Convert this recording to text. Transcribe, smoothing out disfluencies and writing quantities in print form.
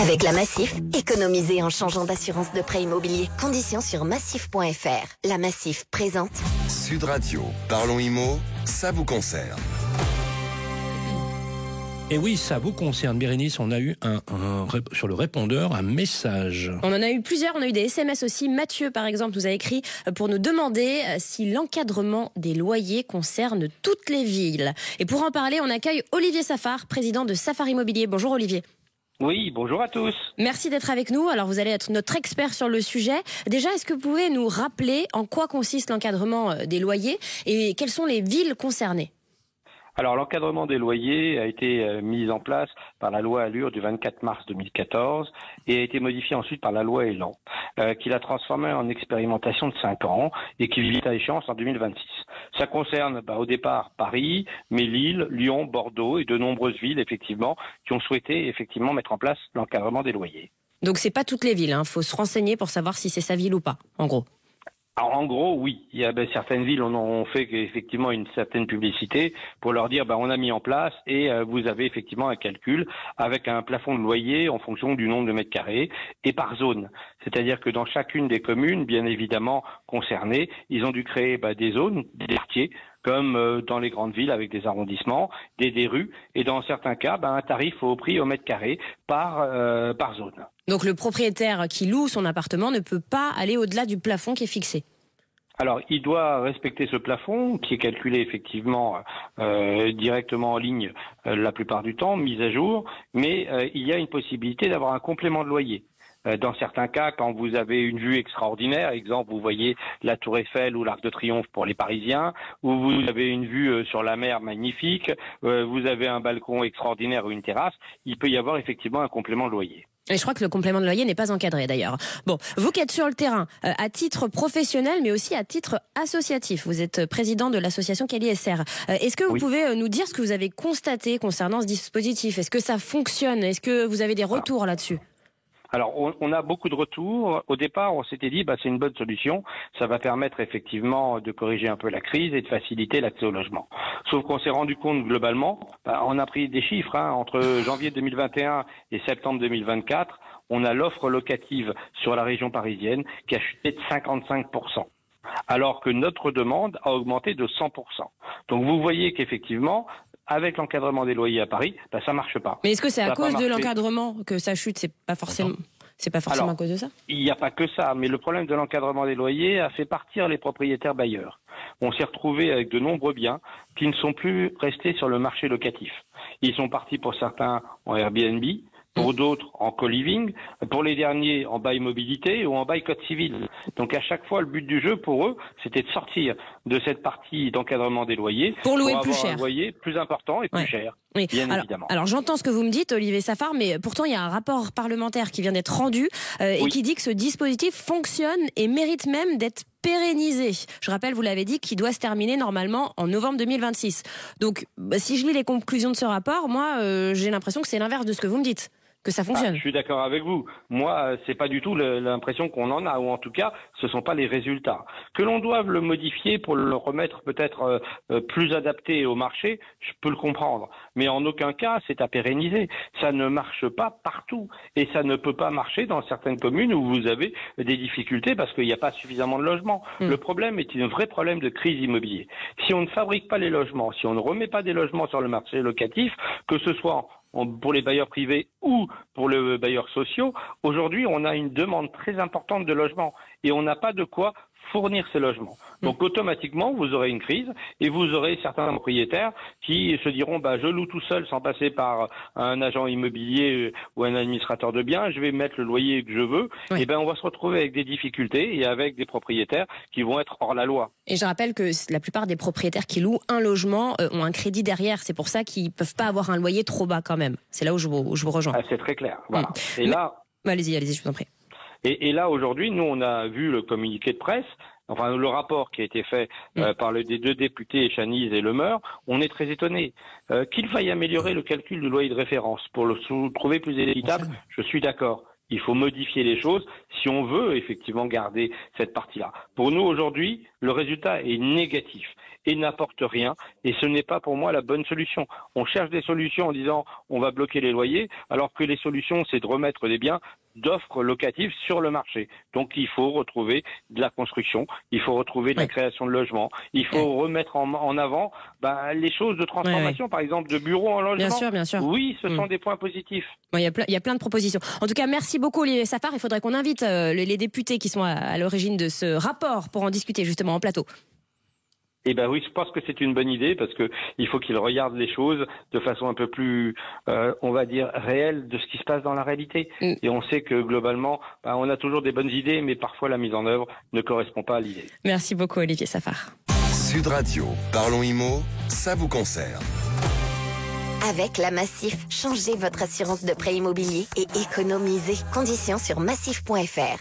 Avec la Massif, économisez en changeant d'assurance de prêt immobilier. Conditions sur massif.fr. La Massif présente Sud Radio, parlons IMO, ça vous concerne. Et oui, ça vous concerne, Bérénice. On a eu sur le répondeur un message. On en a eu plusieurs, on a eu des SMS aussi. Mathieu, par exemple, nous a écrit pour nous demander si l'encadrement des loyers concerne toutes les villes. Et pour en parler, on accueille Olivier Safar, président de Safar Immobilier. Bonjour Olivier. Oui, bonjour à tous. Merci d'être avec nous. Alors vous allez être notre expert sur le sujet. Déjà, est-ce que vous pouvez nous rappeler en quoi consiste l'encadrement des loyers et quelles sont les villes concernées ? Alors l'encadrement des loyers a été mis en place par la loi Allure du 24 mars 2014 et a été modifié ensuite par la loi Elan, qui l'a transformé en expérimentation de 5 ans et qui vient à échéance en 2026. Ça concerne au départ Paris, mais Lille, Lyon, Bordeaux et de nombreuses villes effectivement qui ont souhaité effectivement mettre en place l'encadrement des loyers. Donc c'est pas toutes les villes, faut se renseigner pour savoir si c'est sa ville ou pas, en gros. Alors, en gros, oui. Il y a certaines villes ont fait effectivement une certaine publicité pour leur dire on a mis en place et vous avez effectivement un calcul avec un plafond de loyer en fonction du nombre de mètres carrés et par zone. C'est-à-dire que dans chacune des communes, bien évidemment concernées, ils ont dû créer des zones, des quartiers, comme dans les grandes villes avec des arrondissements, des rues, et dans certains cas, un tarif au prix au mètre carré par zone. Donc le propriétaire qui loue son appartement ne peut pas aller au-delà du plafond qui est fixé. Alors, il doit respecter ce plafond qui est calculé effectivement directement en ligne la plupart du temps, mis à jour, mais il y a une possibilité d'avoir un complément de loyer. Dans certains cas, quand vous avez une vue extraordinaire, exemple, vous voyez la Tour Eiffel ou l'Arc de Triomphe pour les Parisiens, ou vous avez une vue sur la mer magnifique, vous avez un balcon extraordinaire ou une terrasse, il peut y avoir effectivement un complément de loyer. Et je crois que le complément de loyer n'est pas encadré d'ailleurs. Bon, vous qui êtes sur le terrain, à titre professionnel, mais aussi à titre associatif, vous êtes président de l'association Cali SR. Est-ce que vous pouvez nous dire ce que vous avez constaté concernant ce dispositif ? Est-ce que ça fonctionne ? Est-ce que vous avez des retours là-dessus ? Alors, on a beaucoup de retours. Au départ, on s'était dit, c'est une bonne solution. Ça va permettre effectivement de corriger un peu la crise et de faciliter l'accès au logement. Sauf qu'on s'est rendu compte globalement, on a pris des chiffres, entre janvier 2021 et septembre 2024, on a l'offre locative sur la région parisienne qui a chuté de 55%. Alors que notre demande a augmenté de 100%. Donc vous voyez qu'effectivement, avec l'encadrement des loyers à Paris, ça marche pas. Mais est-ce que c'est à cause de l'encadrement que ça chute ? C'est pas forcément à cause de ça ? Il n'y a pas que ça, mais le problème de l'encadrement des loyers a fait partir les propriétaires bailleurs. On s'est retrouvé avec de nombreux biens qui ne sont plus restés sur le marché locatif. Ils sont partis pour certains en Airbnb, pour d'autres en co-living, pour les derniers en bail mobilité ou en bail code civil. Donc à chaque fois, le but du jeu pour eux, c'était de sortir de cette partie d'encadrement des loyers pour louer plus avoir cher, un loyer plus important et plus cher. Oui. Bien évidemment. Alors j'entends ce que vous me dites, Olivier Safar, mais pourtant il y a un rapport parlementaire qui vient d'être rendu et qui dit que ce dispositif fonctionne et mérite même d'être pérennisé. Je rappelle, vous l'avez dit, qu'il doit se terminer normalement en novembre 2026. Donc si je lis les conclusions de ce rapport, moi j'ai l'impression que c'est l'inverse de ce que vous me dites. Que ça fonctionne. Je suis d'accord avec vous. Moi, c'est pas du tout l'impression qu'on en a, ou en tout cas, ce sont pas les résultats. Que l'on doive le modifier pour le remettre peut-être plus adapté au marché, je peux le comprendre. Mais en aucun cas, c'est à pérenniser. Ça ne marche pas partout. Et ça ne peut pas marcher dans certaines communes où vous avez des difficultés parce qu'il n'y a pas suffisamment de logements. Le problème est un vrai problème de crise immobilière. Si on ne fabrique pas les logements, si on ne remet pas des logements sur le marché locatif, que ce soit pour les bailleurs privés ou pour les bailleurs sociaux, aujourd'hui, on a une demande très importante de logements et on n'a pas de quoi fournir ces logements. Donc automatiquement, vous aurez une crise et vous aurez certains propriétaires qui se diront je loue tout seul sans passer par un agent immobilier ou un administrateur de biens, je vais mettre le loyer que je veux. Et on va se retrouver avec des difficultés et avec des propriétaires qui vont être hors la loi. Et je rappelle que la plupart des propriétaires qui louent un logement ont un crédit derrière. C'est pour ça qu'ils peuvent pas avoir un loyer trop bas quand même. C'est là où je vous rejoins. C'est très clair. Voilà. Et là, allez-y, je vous en prie. Et là, aujourd'hui, nous, on a vu le communiqué de presse, le rapport qui a été fait par les deux députés, Chaniz et Lemeur. On est très étonnés. Qu'il faille améliorer le calcul du loyer de référence pour le trouver plus équitable, je suis d'accord. Il faut modifier les choses si on veut effectivement garder cette partie-là. Pour nous, aujourd'hui, le résultat est négatif et n'apporte rien, et ce n'est pas pour moi la bonne solution. On cherche des solutions en disant on va bloquer les loyers, alors que les solutions c'est de remettre des biens d'offres locatives sur le marché. Donc il faut retrouver de la construction, il faut retrouver de la création de logements, il faut remettre en avant les choses de transformation, par exemple de bureaux en logement. Bien sûr. Oui, ce sont des points positifs. Il y a plein de propositions. En tout cas, merci beaucoup Olivier Safar. Il faudrait qu'on invite les députés qui sont à l'origine de ce rapport pour en discuter justement en plateau. Eh ben oui, je pense que c'est une bonne idée parce que il faut qu'ils regardent les choses de façon un peu plus, on va dire, réelle de ce qui se passe dans la réalité. Et on sait que globalement, on a toujours des bonnes idées, mais parfois la mise en œuvre ne correspond pas à l'idée. Merci beaucoup Olivier Safar. Sud Radio, Parlons Immo, ça vous concerne. Avec la Massif, changez votre assurance de prêt immobilier et économisez. Conditions sur massif.fr.